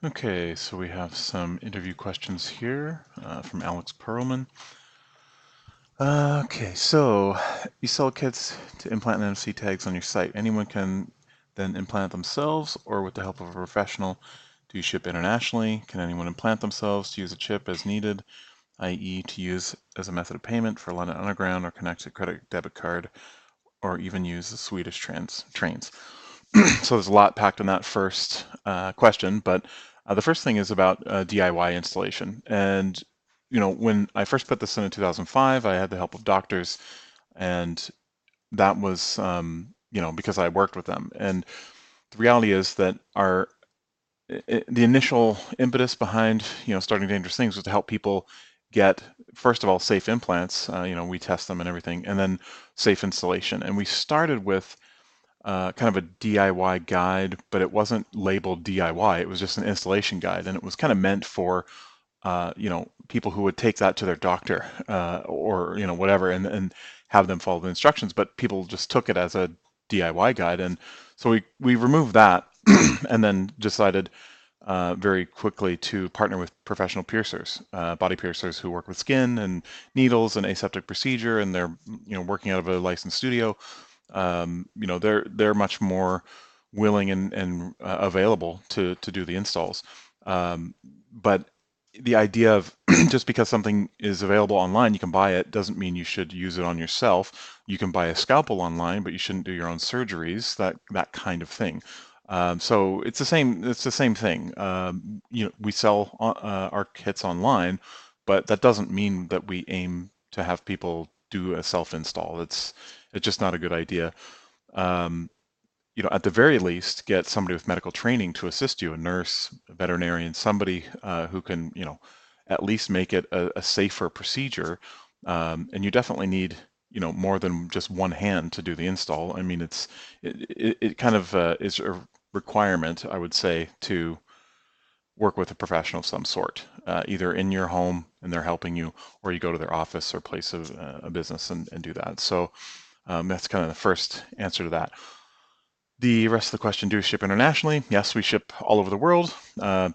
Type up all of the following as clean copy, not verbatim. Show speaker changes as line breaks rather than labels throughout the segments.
Okay, so we have some interview questions here from Alex Pearlman. Okay, so you sell kits to implant NFC tags on your site. Anyone can then implant themselves or with the help of a professional. Do you ship internationally? Can anyone implant themselves to use a chip as needed, i.e. to use as a method of payment for London Underground or connect a credit debit card or even use the Swedish trains? So there's a lot packed in that first question, but the first thing is about DIY installation. And when I first put this in 2005, I had the help of doctors, and that was because I worked with them. And the reality is that the initial impetus behind starting Dangerous Things was to help people get, first of all, safe implants. We test them and everything, and then safe installation. And we started with kind of a DIY guide, but it wasn't labeled DIY. It was just an installation guide, and it was kind of meant for people who would take that to their doctor or whatever, and have them follow the instructions. But people just took it as a DIY guide, and so we removed that, and then decided very quickly to partner with professional piercers, body piercers who work with skin and needles and aseptic procedure, and they're working out of a licensed studio. They're much more willing and available to do the installs. But the idea of just because something is available online, you can buy it, doesn't mean you should use it on yourself. You can buy a scalpel online, but you shouldn't do your own surgeries, that kind of thing. So it's the same. It's the same thing. We sell our kits online, but that doesn't mean that we aim to have people do a self-install. It's just not a good idea. Um, at the very least, get somebody with medical training to assist you, a nurse, a veterinarian, somebody who can, at least make it a safer procedure. And you definitely need, more than just one hand to do the install. I mean, it kind of is a requirement, I would say, to work with a professional of some sort, either in your home and they're helping you, or you go to their office or place of a business and do that. So that's kind of the first answer to that. The rest of the question, do we ship internationally? Yes, we ship all over the world.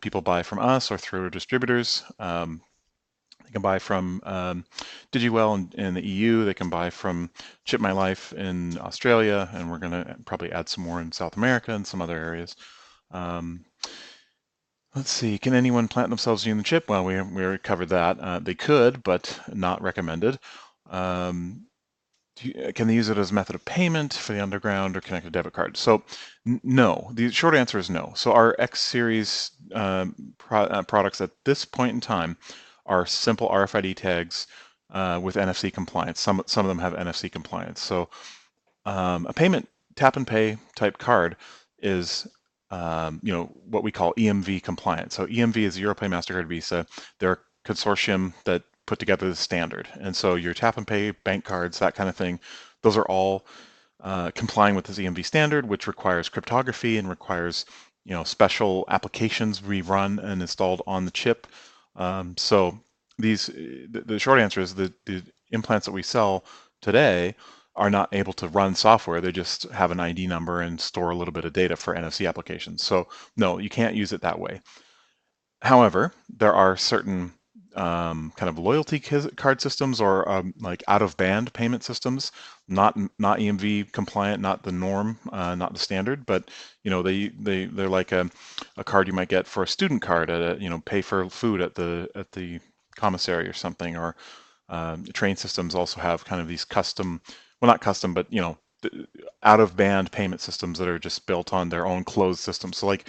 People buy from us or through distributors. They can buy from DigiWell in the EU. They can buy from Chip My Life in Australia, and we're going to probably add some more in South America and some other areas. Um, let's see, can anyone plant themselves using the chip? Well, we already covered that. They could, but not recommended. Um, can they use it as a method of payment for the underground or connect a debit card? So no, the short answer is no. So our X series products at this point in time are simple RFID tags with NFC compliance. Some of them have NFC compliance. So a payment tap and pay type card is what we call EMV compliant. So EMV is Europay, MasterCard, Visa. They're a consortium that put together the standard. And so your tap and pay, bank cards, that kind of thing, those are all complying with this EMV standard, which requires cryptography and requires special applications we run and installed on the chip. So the short answer is the implants that we sell today are not able to run software. They just have an ID number and store a little bit of data for NFC applications. So no, you can't use it that way. However, there are certain kind of loyalty card systems or like out-of-band payment systems, not EMV compliant, not the norm, not the standard, but they're like a card you might get for a student card at pay for food at the commissary or something, or train systems also have kind of these custom, well, not custom, but out-of-band payment systems that are just built on their own closed system. So like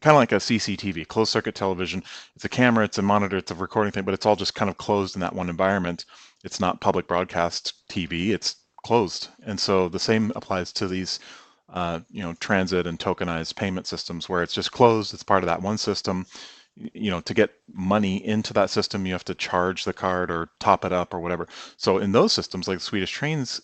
kind of like a CCTV, closed circuit television. It's a camera, it's a monitor, it's a recording thing, but it's all just kind of closed in that one environment. It's not public broadcast TV, it's closed. And so the same applies to these, transit and tokenized payment systems where it's just closed. It's part of that one system. To get money into that system, you have to charge the card or top it up or whatever. So in those systems, like Swedish trains,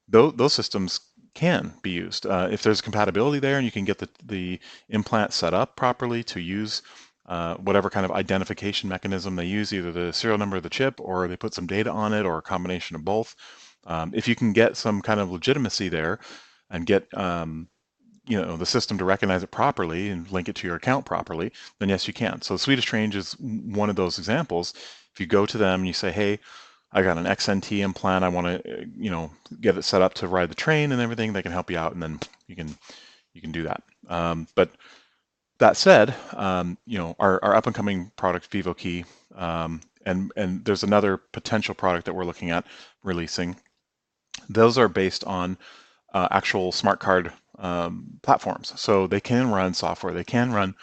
those systems can be used. If there's compatibility there and you can get the implant set up properly to use whatever kind of identification mechanism they use, either the serial number of the chip or they put some data on it or a combination of both. If you can get some kind of legitimacy there and get the system to recognize it properly and link it to your account properly, then yes, you can. So Swedish Range is one of those examples. If you go to them and you say, hey, I got an XNT implant, I want to, get it set up to ride the train and everything, they can help you out, and then you can do that. But that said, our up and coming product VivoKey, and there's another potential product that we're looking at releasing. Those are based on actual smart card platforms, so they can run software, they can run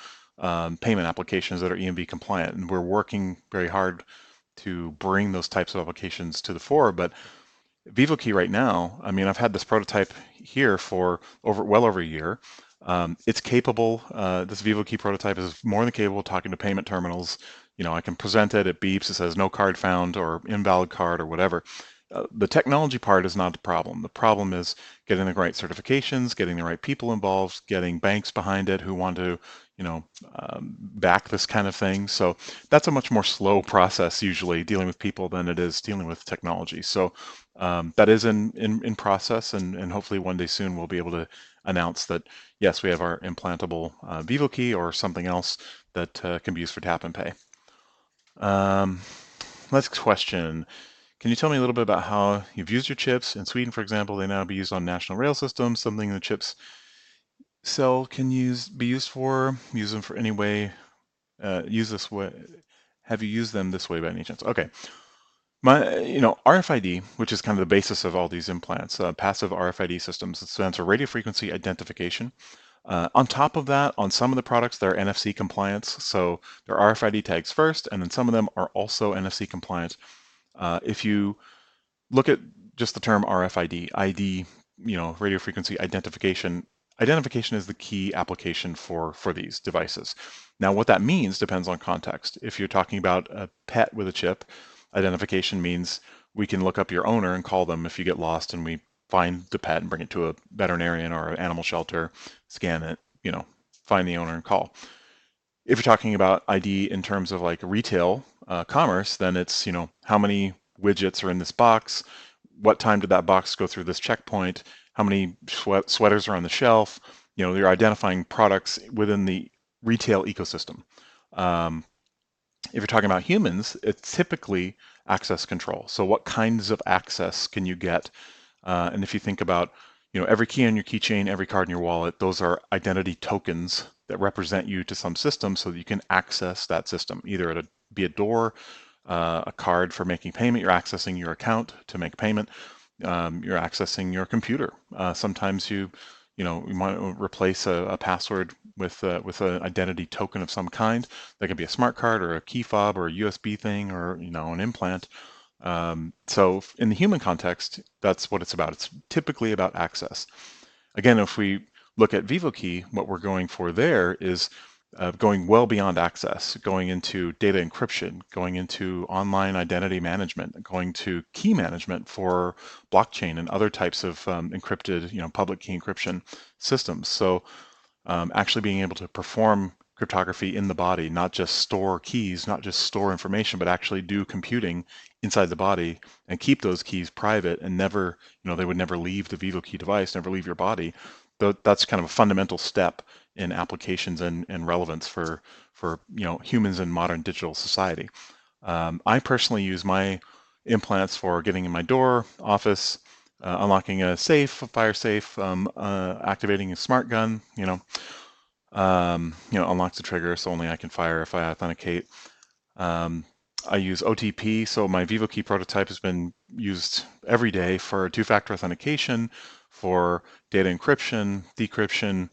payment applications that are EMV compliant, and we're working very hard to bring those types of applications to the fore. But VivoKey right now, I mean, I've had this prototype here for well over a year. It's capable. This VivoKey prototype is more than capable of talking to payment terminals. I can present it, it beeps, it says no card found or invalid card or whatever. The technology part is not the problem. The problem is getting the right certifications, getting the right people involved, getting banks behind it who want to, back this kind of thing. So that's a much more slow process usually dealing with people than it is dealing with technology. So that is in process, and hopefully one day soon we'll be able to announce that yes, we have our implantable VivoKey or something else that can be used for tap and pay. Next question. Can you tell me a little bit about how you've used your chips? In Sweden, for example, they now be used on national rail systems, something the chips sell can be used for, use them for any way, use this way. Have you used them this way by any chance? Okay. RFID, which is kind of the basis of all these implants, passive RFID systems, it stands for radio frequency identification. On top of that, on some of the products, they're NFC compliance. So they're RFID tags first, and then some of them are also NFC compliant. If you look at just the term RFID, ID, radio frequency identification. Identification is the key application for these devices. Now, what that means depends on context. If you're talking about a pet with a chip, identification means we can look up your owner and call them if you get lost, and we find the pet and bring it to a veterinarian or an animal shelter, scan it, find the owner and call. If you're talking about ID in terms of like retail commerce, then it's, how many widgets are in this box, what time did that box go through this checkpoint, how many sweaters are on the shelf. You're identifying products within the retail ecosystem. If you're talking about humans, it's typically access control. So what kinds of access can you get? And if you think about, every key on your keychain, every card in your wallet, those are identity tokens that represent you to some system so that you can access that system, either at be a door, a card for making payment, you're accessing your account to make payment, you're accessing your computer. Sometimes you might replace a password with an identity token of some kind. That could be a smart card or a key fob or a USB thing or an implant. So in the human context, that's what it's about. It's typically about access. Again, if we look at VivoKey, what we're going for there is going well beyond access, going into data encryption, going into online identity management, going to key management for blockchain and other types of encrypted, public key encryption systems. So actually being able to perform cryptography in the body, not just store keys, not just store information, but actually do computing inside the body and keep those keys private and never, they would never leave the VivoKey device, never leave your body. That's kind of a fundamental step in applications and relevance for humans in modern digital society. I personally use my implants for getting in my door, office, unlocking a safe, a fire safe, activating a smart gun, unlocks the trigger so only I can fire if I authenticate. I use OTP, so my VivoKey prototype has been used every day for two-factor authentication, for data encryption, decryption,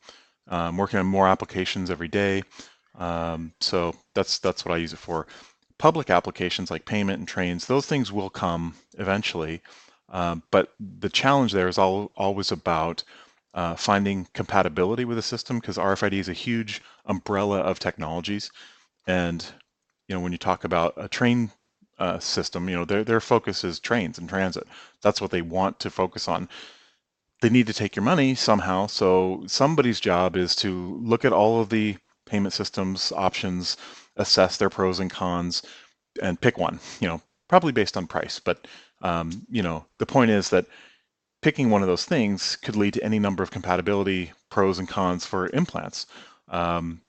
working on more applications every day. So that's what I use it for. Public applications like payment and trains, those things will come eventually. But the challenge there is always about finding compatibility with the system, because RFID is a huge umbrella of technologies. And when you talk about a train system, their focus is trains and transit. That's what they want to focus on. They need to take your money somehow, so somebody's job is to look at all of the payment systems options, assess their pros and cons, and pick one, probably based on price. But the point is that picking one of those things could lead to any number of compatibility pros and cons for implants. Um,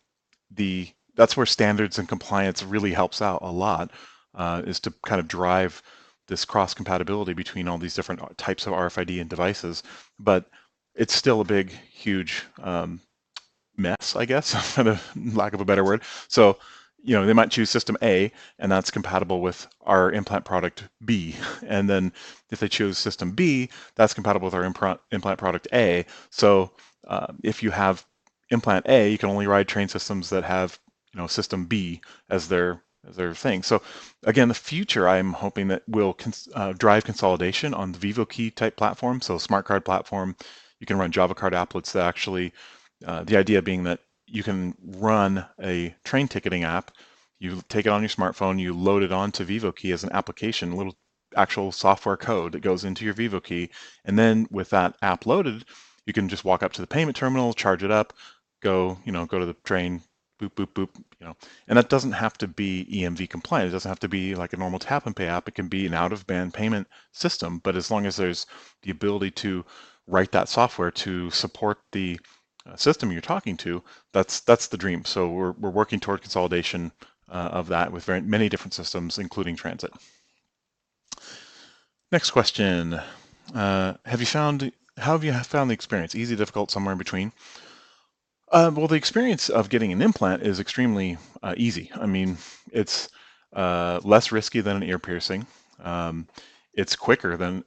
that's where standards and compliance really helps out a lot, is to kind of drive this cross compatibility between all these different types of RFID and devices. But it's still a big, huge mess, I guess, for the lack of a better word. So, they might choose system A, and that's compatible with our implant product B. And then if they choose system B, that's compatible with our implant product A. So if you have implant A, you can only ride train systems that have, system B as their thing. So again, the future, I'm hoping that will drive consolidation on the VivoKey type platform. So smart card platform, you can run Java card applets that actually the idea being that you can run a train ticketing app, you take it on your smartphone, you load it onto VivoKey as an application, a little actual software code that goes into your VivoKey, and then with that app loaded, you can just walk up to the payment terminal, charge it up, go to the train, boop, boop, boop, and that doesn't have to be EMV compliant. It doesn't have to be like a normal tap and pay app. It can be an out-of-band payment system, but as long as there's the ability to write that software to support the system you're talking to, that's the dream. So we're working toward consolidation of that with many different systems, including transit. Next question. How have you found the experience? Easy, difficult, somewhere in between? Well, the experience of getting an implant is extremely easy. I mean, it's less risky than an ear piercing. It's quicker than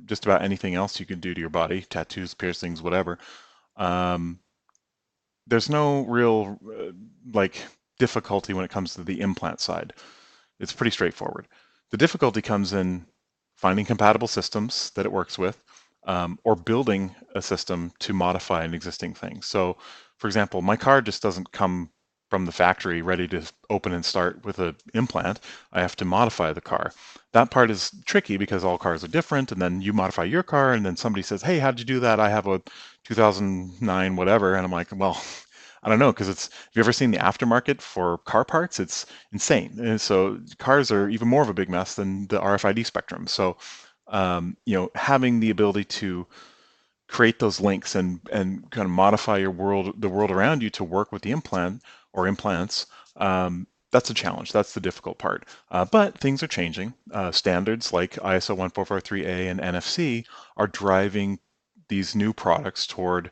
just about anything else you can do to your body, tattoos, piercings, whatever. Um, there's no real like difficulty when it comes to the implant side. It's pretty straightforward. The difficulty comes in finding compatible systems that it works with, or building a system to modify an existing thing. So, for example, my car just doesn't come from the factory ready to open and start with an implant. I have to modify the car. That part is tricky because all cars are different, and then you modify your car, and then somebody says, "Hey, how'd you do that? I have a 2009 whatever," and I'm like, "Well, I don't know," because have you ever seen the aftermarket for car parts? It's insane. And so cars are even more of a big mess than the RFID spectrum. So, having the ability to create those links and kind of modify the world around you to work with the implant or implants, that's a challenge. That's the difficult part. But things are changing. Standards like ISO 1443A and NFC are driving these new products toward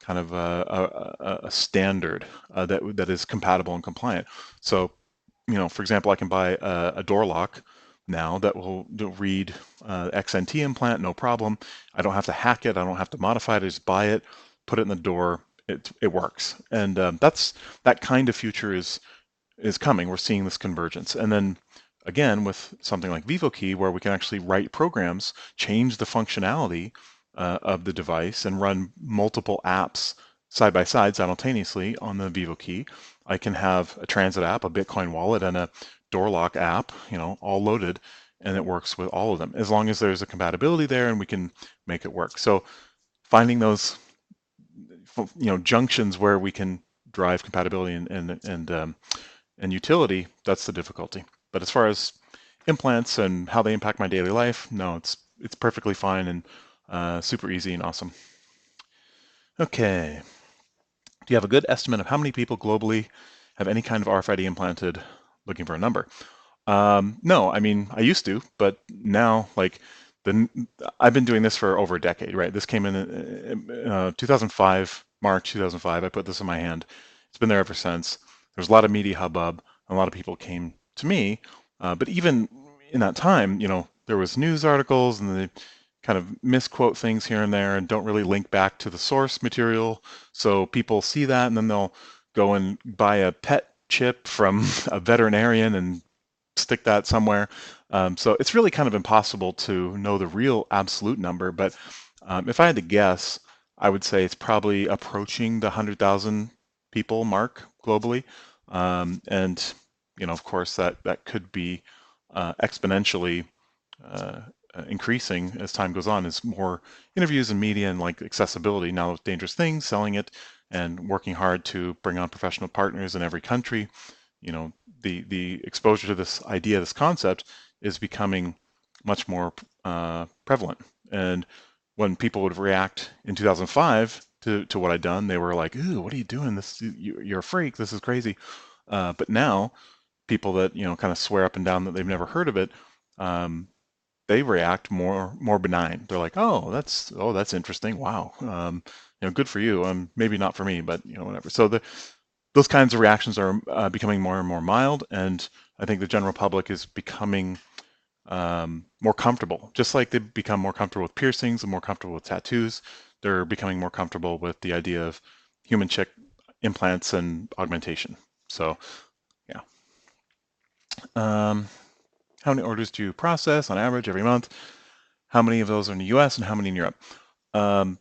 kind of a standard that is compatible and compliant. So, for example, I can buy a door lock now that will read XNT implant, no problem. I don't have to hack it. I don't have to modify it. I just buy it, put it in the door. It works, and that kind of future is coming. We're seeing this convergence, and then again with something like VivoKey, where we can actually write programs, change the functionality of the device, and run multiple apps side by side simultaneously on the VivoKey. I can have a transit app, a Bitcoin wallet, and a door lock app, all loaded, and it works with all of them as long as there's a compatibility there and we can make it work. So finding those, junctions where we can drive compatibility and utility, that's the difficulty. But as far as implants and how they impact my daily life, no, it's perfectly fine and super easy and awesome. Okay. Do you have a good estimate of how many people globally have any kind of RFID implanted? Looking for a number. No, I mean, I used to, but now, like, I've been doing this for over a decade, right? This came in 2005, March 2005. I put this in my hand. It's been there ever since. There was a lot of media hubbub. A lot of people came to me, but even in that time, there was news articles and they kind of misquote things here and there and don't really link back to the source material. So people see that and then they'll go and buy a pet chip from a veterinarian and stick that somewhere. So it's really kind of impossible to know the real absolute number. But if I had to guess, I would say it's probably approaching the 100,000 people mark globally. And, of course, that could be exponentially increasing as time goes on as more interviews and media and like accessibility now with Dangerous Things, selling it and working hard to bring on professional partners in every country. The exposure to this idea, this concept is becoming much more prevalent. And when people would react in 2005 to what I'd done, they were like, "Ooh, what are you doing? You're a freak. This is crazy." But now, people that kind of swear up and down that they've never heard of it, um, they react more benign. They're like, "Oh, that's interesting. Wow. Good for you. Maybe not for me, but whatever." So those kinds of reactions are becoming more and more mild, and I think the general public is becoming more comfortable. Just like they become more comfortable with piercings and more comfortable with tattoos, they're becoming more comfortable with the idea of human chip implants and augmentation. So, yeah. Um, how many orders do you process on average every month? How many of those are in the US and how many in Europe? Um,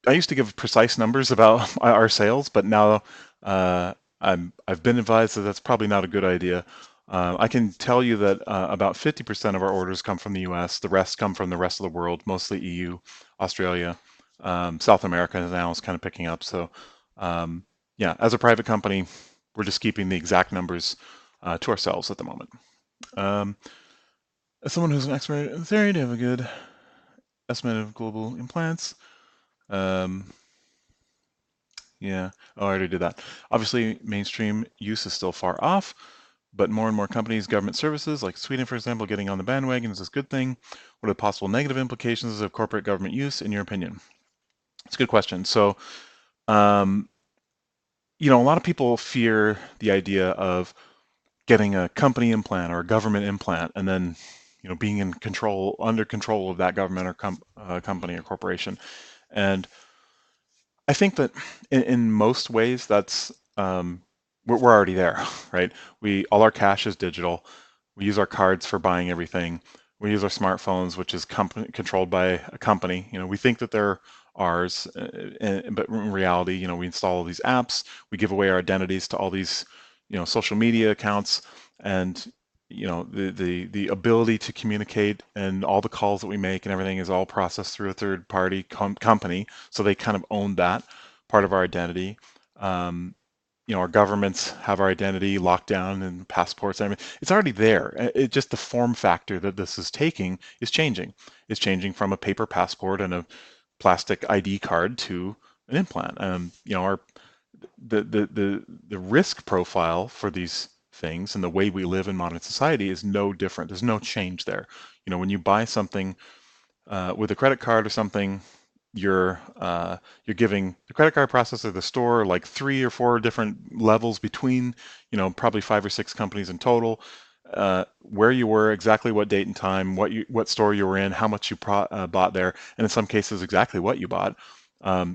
I used to give precise numbers about our sales, but now I've been advised that that's probably not a good idea. I can tell you that about 50% of our orders come from the US. The rest come from the rest of the world, mostly EU, Australia, South America now is kind of picking up. So yeah, as a private company, we're just keeping the exact numbers to ourselves at the moment. Um, as someone who's an expert in this area, do you have a good estimate of global implants? Um, Yeah. Oh, I already did that. Obviously, mainstream use is still far off, but more and more companies, government services, like Sweden, for example, getting on the bandwagon is this good thing. What are the possible negative implications of corporate government use, in your opinion? It's a good question. So, um, a lot of people fear the idea of getting a company implant or a government implant, and then, being under control of that government or company or corporation. And I think that in most ways that's we're already there, right? All our cash is digital. We use our cards for buying everything. We use our smartphones, which is controlled by a company. We think that they're ours, but in reality, we install all these apps. We give away our identities to all these, social media accounts, and the ability to communicate and all the calls that we make and everything is all processed through a third party company. So they kind of own that part of our identity. Um, our governments have our identity locked down and passports. I mean, it's already there. It just the form factor that this is taking is changing. It's changing from a paper passport and a plastic ID card to an implant. Our the risk profile for these things and the way we live in modern society is no different. There's no change there. When you buy something with a credit card or something, you're giving the credit card processor, the store, like 3 or 4 different levels between, probably 5 or 6 companies in total, where you were, exactly what date and time, what store you were in, how much you bought there, and in some cases exactly what you bought.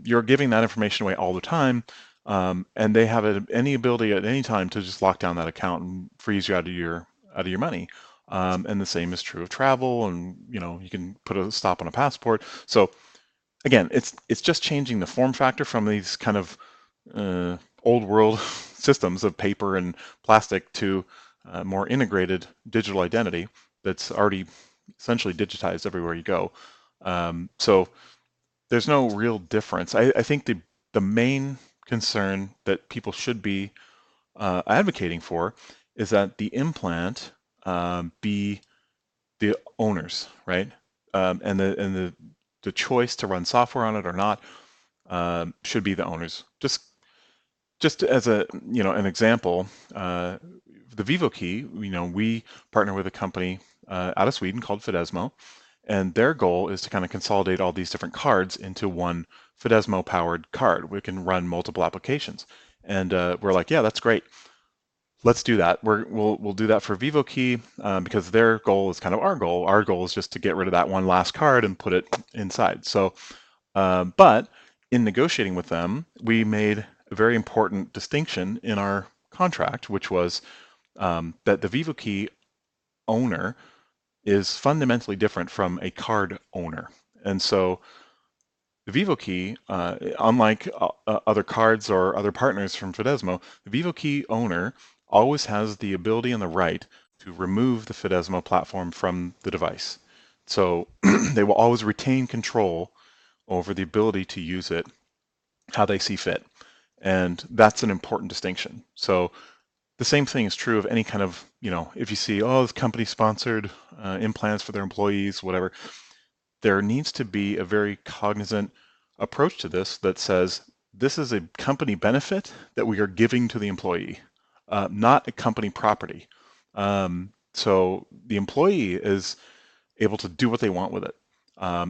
You're giving that information away all the time, and they have any ability at any time to just lock down that account and freeze you out of your money. And the same is true of travel, and you can put a stop on a passport. So again, it's just changing the form factor from these kind of old world systems of paper and plastic to more integrated digital identity that's already essentially digitized everywhere you go. So there's no real difference. I think the main concern that people should be advocating for is that the implant be the owners, right? And the choice to run software on it or not should be the owners. Just as an example, the Vivo key, we partner with a company out of Sweden called Fidesmo, and their goal is to kind of consolidate all these different cards into one Fidesmo powered card. We can run multiple applications. And we're like, yeah, that's great. Let's do that. We'll do that for Vivo Key because their goal is kind of our goal. Our goal is just to get rid of that one last card and put it inside. So, but in negotiating with them, we made a very important distinction in our contract, which was that the Vivo Key owner is fundamentally different from a card owner. And so the Vivo Key, unlike other cards or other partners from Fidesmo, the Vivo Key owner always has the ability and the right to remove the Fidesmo platform from the device. So they will always retain control over the ability to use it how they see fit. And that's an important distinction. So the same thing is true of any kind of, if you see, oh, this company sponsored implants for their employees, whatever, there needs to be a very cognizant approach to this that says this is a company benefit that we are giving to the employee, not a company property. So the employee is able to do what they want with it.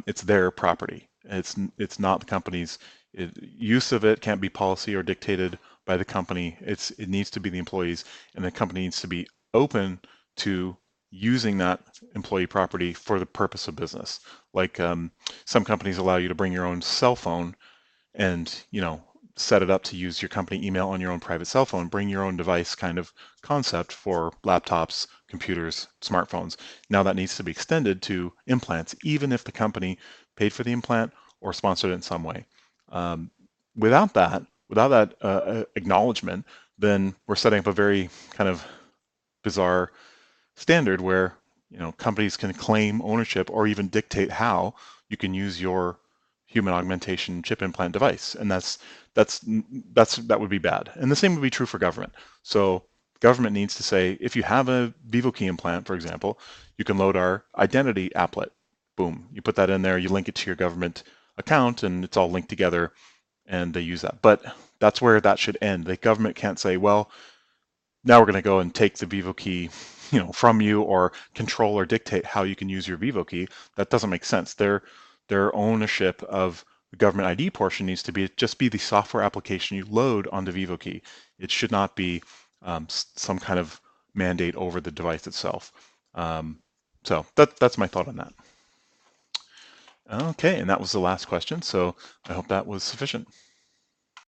It's their property. It's not the company's. Use of it can't be policy or dictated by the company. It needs to be the employees, and the company needs to be open to using that employee property for the purpose of business. Like some companies allow you to bring your own cell phone and set it up to use your company email on your own private cell phone, bring your own device kind of concept for laptops, computers, smartphones. Now that needs to be extended to implants, even if the company paid for the implant or sponsored it in some way. Um, without that acknowledgement, then we're setting up a very kind of bizarre standard where companies can claim ownership or even dictate how you can use your human augmentation chip implant device, and that would be bad. And the same would be true for government. So government needs to say, if you have a VivoKey implant, for example, you can load our identity applet. Boom, you put that in there, you link it to your government account, and it's all linked together, and they use that. But that's where that should end. The government can't say, well, now we're going to go and take the VivoKey, from you, or control or dictate how you can use your VivoKey. That doesn't make sense. Their ownership of the government ID portion needs to be just be the software application you load onto VivoKey. It should not be some kind of mandate over the device itself. So that's my thought on that. Okay, and that was the last question. So I hope that was sufficient.